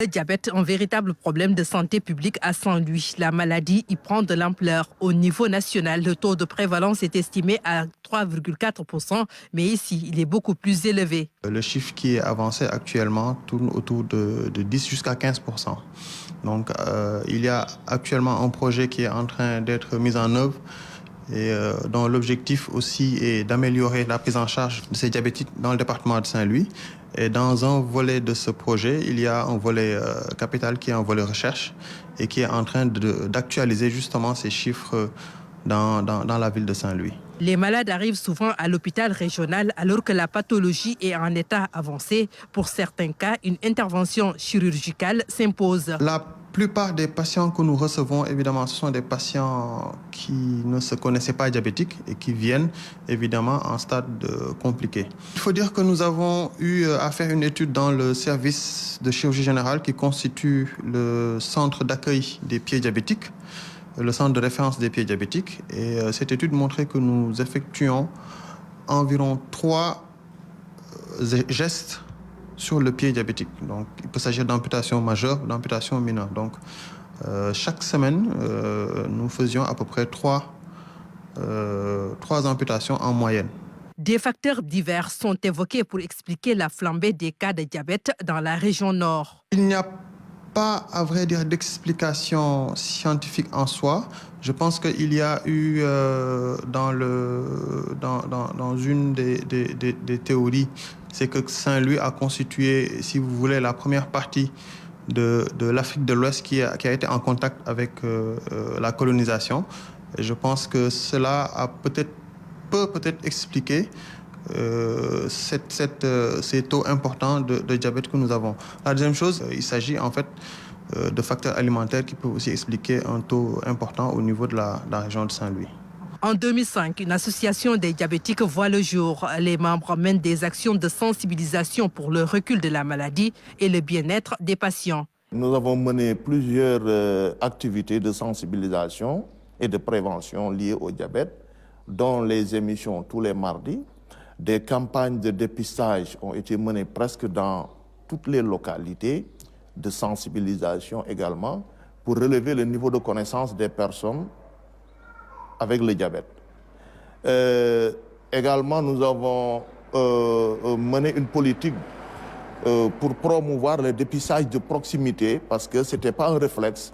Le diabète, un véritable problème de santé publique à Saint-Louis. La maladie y prend de l'ampleur. Au niveau national, le taux de prévalence est estimé à 3,4%, mais ici, il est beaucoup plus élevé. Le chiffre qui est avancé actuellement tourne autour de 10 jusqu'à 15%. Donc, il y a actuellement un projet qui est en train d'être mis en œuvre et dont l'objectif aussi est d'améliorer la prise en charge de ces diabétiques dans le département de Saint-Louis. Et dans un volet de ce projet, il y a un volet capital qui est un volet recherche et qui est en train d'actualiser justement ces chiffres dans la ville de Saint-Louis. Les malades arrivent souvent à l'hôpital régional alors que la pathologie est en état avancé. Pour certains cas, une intervention chirurgicale s'impose. La plupart des patients que nous recevons, évidemment, ce sont des patients qui ne se connaissaient pas diabétiques et qui viennent, évidemment, en stade compliqué. Il faut dire que nous avons eu à faire une étude dans le service de chirurgie générale qui constitue le centre d'accueil des pieds diabétiques, le centre de référence des pieds diabétiques. Et cette étude montrait que nous effectuons environ 3 gestes sur le pied diabétique. Donc, il peut s'agir d'amputation majeure, d'amputation mineure. Donc, chaque semaine, nous faisions à peu près 3 amputations en moyenne. Des facteurs divers sont évoqués pour expliquer la flambée des cas de diabète dans la région nord. Il n'y a pas, à vrai dire, d'explication scientifique en soi. Je pense qu'il y a eu dans une des théories, c'est que Saint-Louis a constitué, si vous voulez, la première partie de l'Afrique de l'Ouest qui a été en contact avec la colonisation. Et je pense que cela peut peut-être expliquer ces taux importants de diabète que nous avons. La deuxième chose, il s'agit en fait de facteurs alimentaires qui peuvent aussi expliquer un taux important au niveau de la région de Saint-Louis. En 2005, une association des diabétiques voit le jour. Les membres mènent des actions de sensibilisation pour le recul de la maladie et le bien-être des patients. Nous avons mené plusieurs activités de sensibilisation et de prévention liées au diabète, dont les émissions tous les mardis. Des campagnes de dépistage ont été menées presque dans toutes les localités, de sensibilisation également, pour relever le niveau de connaissance des personnes avec le diabète. Également, nous avons mené une politique pour promouvoir le dépistage de proximité, parce que ce n'était pas un réflexe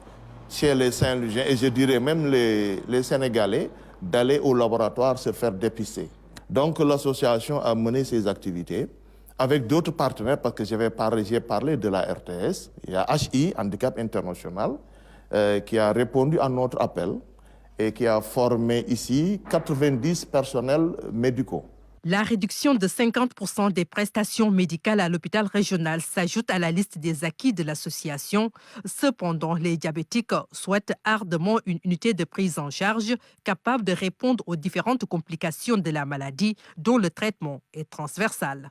chez les Saint-Louisiens, et je dirais même les Sénégalais, d'aller au laboratoire se faire dépister. Donc l'association a mené ses activités avec d'autres partenaires, parce que j'ai parlé de la RTS. Il y a HI, Handicap International, qui a répondu à notre appel et qui a formé ici 90 personnels médicaux. La réduction de 50% des prestations médicales à l'hôpital régional s'ajoute à la liste des acquis de l'association. Cependant, les diabétiques souhaitent ardemment une unité de prise en charge capable de répondre aux différentes complications de la maladie dont le traitement est transversal.